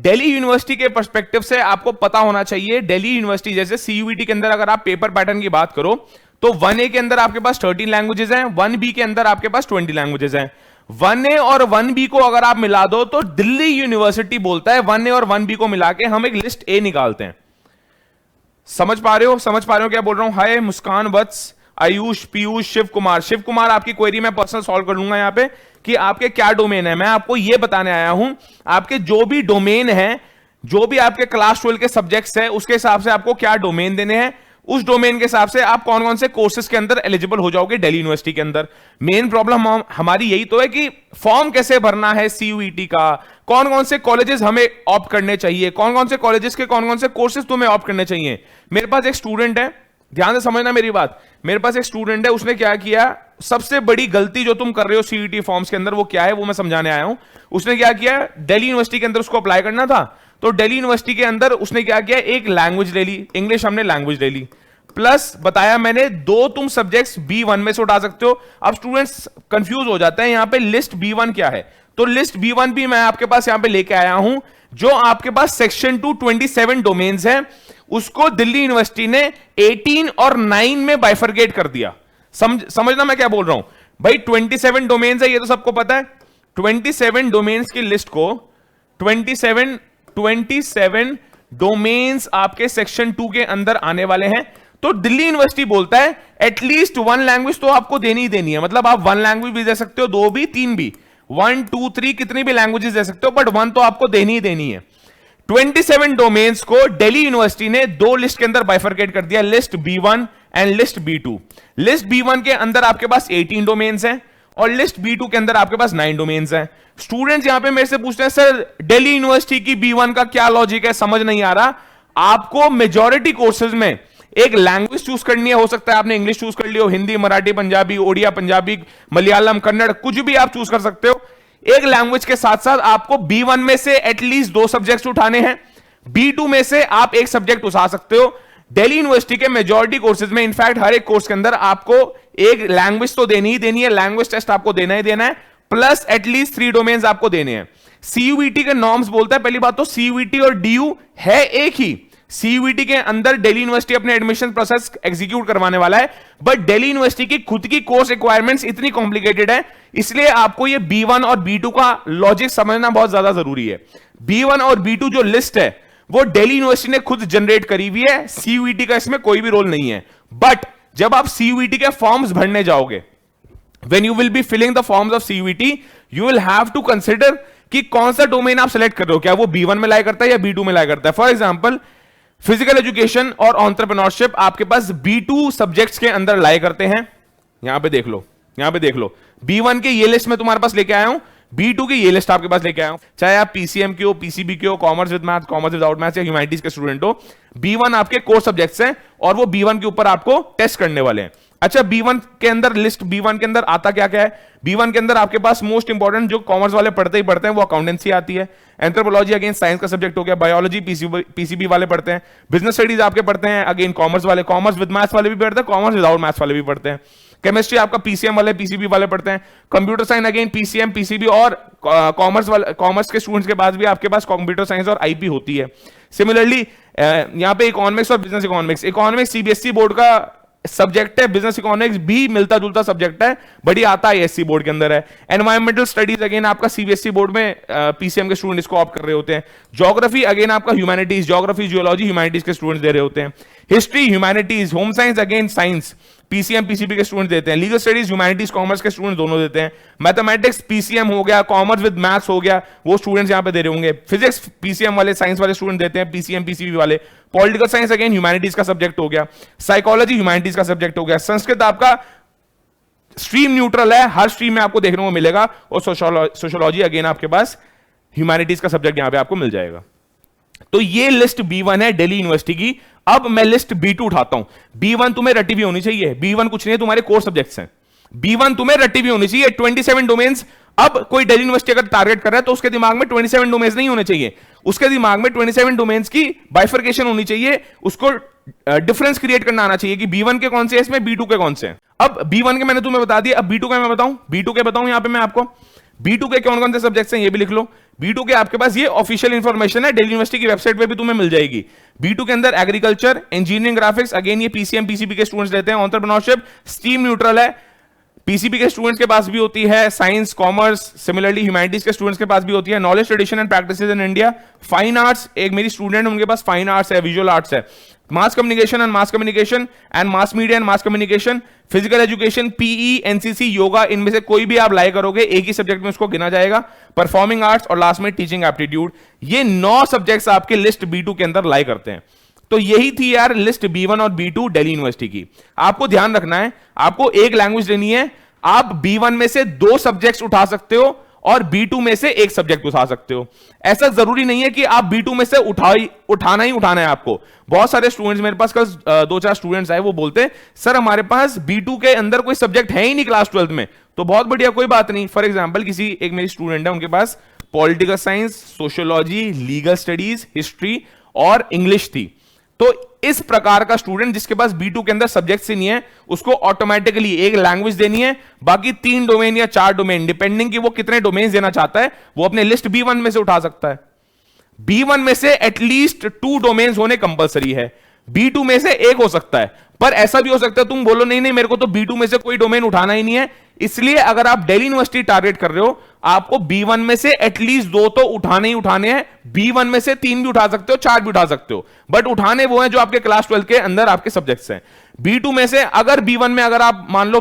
Delhi university के perspective से आपको पता होना चाहिए, दिल्ली यूनिवर्सिटी जैसे सीयूईटी के अंदर अगर आप पेपर पैटर्न की बात करो तो 1A के अंदर आपके पास 13 लैंग्वेजेस हैं, 1B के अंदर आपके पास 20 लैंग्वेजेस हैं। 1A और 1B को अगर आप मिला दो तो दिल्ली यूनिवर्सिटी बोलता है 1A और 1B को मिला के हम एक लिस्ट ए निकालते हैं। समझ पा रहे हो क्या बोल रहा हूं? हाय मुस्कान, वत्स, आयुष, पीयूष, शिव कुमार आपकी क्वेरी मैं पर्सनल सॉल्व कर लूंगा यहां पे कि आपके क्या डोमेन है। मैं आपको यह बताने आया हूं, आपके जो भी डोमेन है, जो भी आपके क्लास 12 के सब्जेक्ट्स हैं, उसके हिसाब से आपको क्या डोमेन देने हैं, उस डोमेन के हिसाब से आप कौन कौन से कोर्सेज के अंदर एलिजिबल हो जाओगे दिल्ली यूनिवर्सिटी के अंदर। मेन प्रॉब्लम हमारी यही तो है कि फॉर्म कैसे भरना है सीयूईटी का, कौन कौन से कॉलेजेस हमें ऑप्ट करने चाहिए, कौन कौन से कॉलेजेस के कौन कौन से कोर्सेज तुम्हें ऑप्ट करने चाहिए। मेरे पास एक स्टूडेंट है, ध्यान से समझना मेरी बात, मेरे पास एक स्टूडेंट है, उसने क्या किया, सबसे बड़ी गलती जो तुम कर रहे हो सीयूईटी फॉर्म्स के अंदर वो क्या है वो मैं समझाने आया हूं। उसने क्या किया, दिल्ली यूनिवर्सिटी के अंदर उसको अप्लाई करना था, तो दिल्ली यूनिवर्सिटी के अंदर उसने क्या किया, एक लैंग्वेज ले ली, इंग्लिश हमने लैंग्वेज ले ली, प्लस बताया मैंने 2 तुम सब्जेक्ट्स B1 में से उठा सकते हो। अब स्टूडेंट्स कंफ्यूज हो जाते हैं यहां पे लिस्ट B1 क्या है, तो लिस्ट B1 भी मैं आपके पास यहां पे लेके आया हूं। जो आपके पास सेक्शन 2 27 डोमेन्स हैं उसको दिल्ली यूनिवर्सिटी ने 18 और 9 में बाइफरगेट कर दिया। समझना मैं क्या बोल रहा हूं भाई, 27 डोमेन्स है ये तो सबको पता है। 27 डोमेन्स की लिस्ट को 27 डोमेन्स आपके सेक्शन 2 के अंदर आने वाले हैं, तो दिल्ली यूनिवर्सिटी बोलता है एटलीस्ट 1 लैंग्वेज तो आपको देनी ही देनी है। मतलब आप 1 लैंग्वेज भी दे सकते हो, 2 भी, 3 भी, 1 2 3 कितनी भी लैंग्वेजेस दे सकते हो, बट 1 तो आपको देनी ही देनी है। 27 डोमेन्स को दिल्ली यूनिवर्सिटी ने 2 लिस्ट के अंदर बाइफरकेट कर दिया, list B1 and list B2। List B1 के अंदर आपके पास 18 डोमेन्स हैं और लिस्ट B2 के अंदर आपके पास 9 डोमेन्स हैं। स्टूडेंट्स यहां पे मेरे से पूछते हैं सर दिल्ली यूनिवर्सिटी की B1 का क्या लॉजिक है, समझ नहीं आ रहा। आपको मेजॉरिटी कोर्सेज में एक लैंग्वेज चूज करनी है, हो सकता है आपने इंग्लिश चूज कर लियो, हिंदी, मराठी, पंजाबी, ओडिया, पंजाबी, मलयालम, कन्नड़, कुछ भी आप चूज कर सकते हो। एक लैंग्वेज के साथ साथ आपको B1 में से एटलीस्ट 2 सब्जेक्ट्स उठाने हैं, B2 में से आप एक सब्जेक्ट उठा सकते हो। दिल्ली यूनिवर्सिटी के मेजॉरिटी कोर्सेज में इनफैक्ट हर एक कोर्स के अंदर आपको एक लैंग्वेज तो देनी ही देनी है, लैंग्वेज टेस्ट आपको देना ही देना है, प्लस एटलीस्ट 3 डोमेन्स आपको देने हैं। सीयूईटी के नॉर्म्स बोलता है, पहली बात तो सीयूईटी और डीयू है एक ही। सीयूईटी के अंदर दिल्ली यूनिवर्सिटी अपने एडमिशन प्रोसेस एग्जीक्यूट करवाने वाला है, बट दिल्ली यूनिवर्सिटी की खुद की कोर्स रिक्वायरमेंट्स इतनी कॉम्प्लिकेटेड है, इसलिए आपको ये B1 और B2 का लॉजिक समझना बहुत ज्यादा जरूरी है। B1 और B2 जो लिस्ट है वो दिल्ली यूनिवर्सिटी ने खुद जनरेट करी हुई है, सीयूईटी का इसमें कोई भी रोल नहीं है। बट जब आप सीयूईटी के फॉर्म्स भरने जाओगे, when you will be filling the forms of CUET, you will have to consider कि कौन सा डोमेन आप सेलेक्ट कर रहे हो, क्या वो B1 में लाई करता है या B2 में लाई करता है। फॉर एग्जांपल फिजिकल एजुकेशन और एंटरप्रेन्योरशिप आपके पास B2 सब्जेक्ट्स के अंदर लाई करते हैं। यहां पे देख लो, यहां पे देख लो, B1 के ये लिस्ट में तुम्हारे पास लेके आया हूं, B2 की ये लिस्ट आपके पास लेके आया हूं। चाहे आप PCM के हो, PCB के हो, commerce with math, commerce without maths या ह्यूमैनिटीज के स्टूडेंट हो, B1 आपके कोर सब्जेक्ट्स हैं और वो B1 के ऊपर आपको टेस्ट करने वाले हैं। अच्छा, B1 के अंदर लिस्ट B1 के अंदर आता क्या क्या है? B1 के अंदर आपके पास मोस्ट इंपॉर्टेंट जो कॉमर्स वाले पढ़ते ही पढ़ते हैं वो अकाउंटेंसी आती है, एंथ्रोपोलॉजी अगेन साइंस का सब्जेक्ट हो गया, बायोलॉजी PCB वाले पढ़ते हैं, बिजनेस स्टडीज आपके पढ़ते हैं अगेन कॉमर्स वाले, कॉमर्स विद मैथ्स वाले भी पढ़ते हैं, कॉमर्स विदाउट मैथ्स वाले भी पढ़ते हैं, केमिस्ट्री आपका PCM वाले PCB वाले पढ़ते हैं, computer science again PCM PCB और कॉमर्स वाले, कॉमर्स के स्टूडेंट्स के पास भी आपके पास कंप्यूटर साइंस और IP होती है। सिमिलरली यहां पे इकोनॉमिक्स और बिजनेस इकोनॉमिक्स CBSE बोर्ड का सब्जेक्ट है, बिजनेस इकोनॉमिक्स भी मिलता जुलता सब्जेक्ट है, बड़ी आता है ISC बोर्ड के अंदर है। एनवायरमेंटल स्टडीज अगेन आपका CBSE बोर्ड में PCM के स्टूडेंट इसको ऑप्ट कर रहे होते हैं। ज्योग्राफी अगेन आपका ह्यूमैनिटीज, ज्योग्राफी जियोलॉजी ह्यूमैनिटीज के स्टूडेंट्स दे रहे होते हैं। History humanities, home science again science PCM PCB के स्टूडेंट देते हैं। लीगल स्टडीज ह्यूमैनिटीज कॉमर्स के स्टूडेंट दोनों देते हैं। मैथमेटिक्स PCM हो गया, कॉमर्स विद मैथ्स हो गया, वो स्टूडेंट्स यहां पे दे रहे होंगे। फिजिक्स PCM वाले, साइंस वाले स्टूडेंट देते हैं, PCM PCB वाले। पॉलिटिकल साइंस अगेन ह्यूमैनिटीज का सब्जेक्ट हो गया, साइकोलॉजी ह्यूमैनिटीज का सब्जेक्ट हो गया। संस्कृत आपका स्ट्रीम न्यूट्रल है, हर स्ट्रीम में आपको देखने को मिलेगा, और सोशियोलॉजी अगेन आपके पास ह्यूमैनिटीज का सब्जेक्ट यहां पे आपको मिल जाएगा। तो ये लिस्ट B1 है दिल्ली यूनिवर्सिटी की। अब मैं लिस्ट B2 उठाता हूं। B1 तुम्हें रटी भी होनी चाहिए, B1 कुछ नहीं है, तुम्हारे कोर सब्जेक्ट्स हैं। B1 तुम्हें रटी भी होनी चाहिए, 27 डोमेन्स। अब कोई दिल्ली यूनिवर्सिटी अगर टारगेट कर रहा है तो उसके दिमाग में 27 डोमेन्स नहीं होने चाहिए, उसके दिमाग में 27 डोमेन्स की बाइफरकेशन होनी चाहिए, उसको डिफरेंस क्रिएट करना आना चाहिए कि B1 के कौन से हैं इसमें, B2 के कौन से हैं। अब B1 के मैंने तुम्हें बता दिया, अब B2 के मैं बताऊं, B2 के बताऊं यहां पे मैं आपको। B2 के कौन कौन से सब्जेक्ट्स हैं ये भी लिख लो। B2 के आपके पास ये ऑफिशियल इंफॉर्मेशन है, दिल्ली यूनिवर्सिटी की वेबसाइट पे भी तुम्हें मिल जाएगी। B2 के अंदर एग्रीकल्चर, इंजीनियरिंग, ग्राफिक्स, अगेन ये PCM PCB के स्टूडेंट्स रहते हैं। एंटरप्रेन्योरशिप स्ट्रीम न्यूट्रल है, पीसीबी के स्टूडेंट्स के पास भी होती है। साइंस, कॉमर्स, सिमिलरली ह्यूमैनिटीज के स्टूडेंट्स के पास भी होती है। Knowledge, tradition and practices in India. Fine arts, एक मेरी स्टूडेंट है उनके पास फाइन आर्ट्स है, विजुअल आर्ट्स है। Mass communication and mass communication and mass media and mass communication. Physical education, PE, NCC, yoga, इनमें से कोई भी आप लाई करोगे एक ही सब्जेक्ट में उसको गिना जाएगा। परफॉर्मिंग आर्ट्स और लास्ट में टीचिंग एप्टीट्यूड। ये 9 सब्जेक्ट्स आपके लिस्ट B2 के अंदर लाई करते हैं। तो यही थी यार लिस्ट B1 और B2 दिल्ली यूनिवर्सिटी की। आपको ध्यान रखना है, आपको एक लैंग्वेज लेनी है, आप B1 में से 2 सब्जेक्ट्स उठा सकते हो और B2 में से एक सब्जेक्ट उठा सकते हो। ऐसा जरूरी नहीं है कि आप B2 में से उठाना ही उठाना है आपको। बहुत सारे स्टूडेंट्स, मेरे पास कल 2-4 स्टूडेंट्स आए, वो बोलते हैं सर हमारे पास B2 के अंदर कोई सब्जेक्ट है ही नहीं क्लास 12th में। तो बहुत बढ़िया, कोई बात नहीं। फॉर एग्जाम्पल किसी एक मेरी स्टूडेंट है, उनके पास political science, sociology, legal studies, history और इंग्लिश थी। तो इस प्रकार का स्टूडेंट जिसके पास B2 के अंदर सब्जेक्ट ही नहीं है, उसको ऑटोमेटिकली एक लैंग्वेज देनी है, बाकी 3 डोमेन या 4 डोमेन, डिपेंडिंग कि वो कितने डोमेन देना चाहता है, वो अपने लिस्ट B1 में से उठा सकता है। B1 में से एटलीस्ट 2 डोमेन होने कंपलसरी है। B2 में से एक हो सकता है, पर ऐसा भी हो सकता है तुम बोलो नहीं नहीं मेरे को तो B2 में से कोई डोमेन उठाना ही नहीं है। इसलिए अगर आप दिल्ली यूनिवर्सिटी टारगेट कर रहे हो, आपको B1 में से एटलीस्ट 2 तो उठाने ही उठाने हैं। B1 में से 3 भी उठा सकते हो, 4 भी उठा सकते हो, बट उठाने वो हैं जो आपके क्लास 12 के अंदर आपके सब्जेक्ट्स हैं। B2 में से अगर B1 में अगर आप मान लो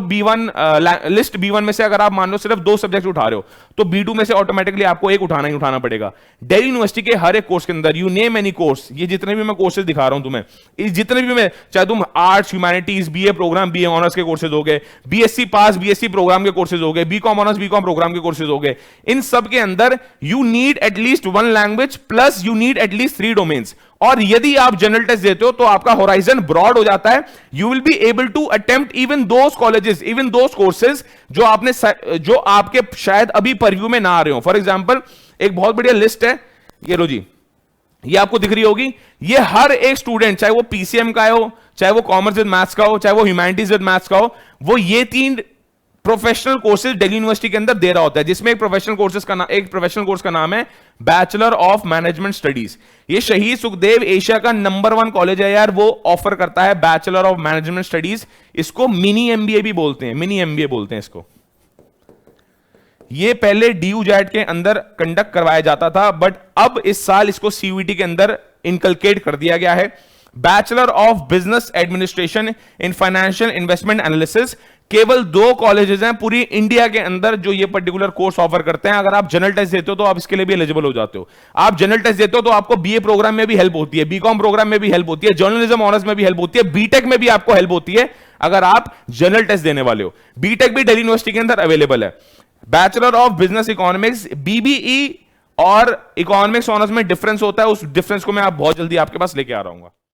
लिस्ट B1 में से अगर आप मान लो सिर्फ 2 सब्जेक्ट उठा रहे हो, तो B2 में से ऑटोमेटिकली आपको एक उठाना ही उठाना पड़ेगा। दिल्ली यूनिवर्सिटी के हर एक कोर्स के अंदर, यू नेम एनी कोर्स, ये जितने भी मैं कोर्सेज दिखा रहा हूं तुम्हें, जितने भी मैं, चाहे तुम arts, humanities, BA programme, BA honours के कोर्सेज हो गए, BSc पास, BSc प्रोग्राम के कोर्सेज हो गए, BCom ऑनर्स, BCom प्रोग्राम के कोर्सेज हो गए, इन सब के अंदर you need at least 1 language plus you need at least 3 domains. और यदि आप जनरल टेस्ट देते हो तो आपका होराइजन ब्रॉड हो जाता है। You will be able to attempt even those colleges, even those courses जो आपके शायद अभी परव्यू में ना आ रहे हो। फॉर एग्जाम्पल एक बहुत बढ़िया लिस्ट है, ये लो जी, ये आपको दिख रही होगी। ये हर एक स्टूडेंट, चाहे वो PCM का हो, चाहे वो कॉमर्स विद मैथ्स का हो, चाहे वो ह्यूमैनिटीज विद मैथ्स का हो, वो ये 3 प्रोफेशनल कोर्सेज दिल्ली यूनिवर्सिटी के अंदर दे रहा होता है, जिसमें एक प्रोफेशनल कोर्स का नाम है बैचलर ऑफ मैनेजमेंट स्टडीज। ये शहीद सुखदेव एशिया का नंबर 1 कॉलेज है यार, वो ऑफर करता है बैचलर ऑफ मैनेजमेंट स्टडीज। इसको मिनी MBA भी बोलते हैं, मिनी MBA बोलते हैं इसको। ये पहले DU JAT के अंदर कंडक्ट करवाया जाता था, बट अब इस साल इसको CUET के अंदर इनकलकेट कर दिया गया है। Bachelor of business administration in financial investment analysis, केवल 2 कॉलेजेस हैं पूरी इंडिया के अंदर जो ये पर्टिकुलर कोर्स ऑफर करते हैं। अगर आप जनरल टेस्ट देते हो तो आप इसके लिए भी एलिजिबल हो जाते हो। आप जनरल टेस्ट देते हो तो आपको BA प्रोग्राम में भी हेल्प होती है, BCom प्रोग्राम में भी हेल्प होती है, जर्नलिज्म ऑनर्स में भी हेल्प होती है, BTech में भी आपको हेल्प होती है अगर आप जनरल टेस्ट देने वाले हो। BTech भी दिल्ली यूनिवर्सिटी के अंदर अवेलेबल है। Bachelor of business economics, BBE और इकोनॉमिक्स ऑनर्स में डिफरेंस होता है, उस डिफरेंस को मैं आप बहुत जल्दी आपके पास लेके आ रहा हूं।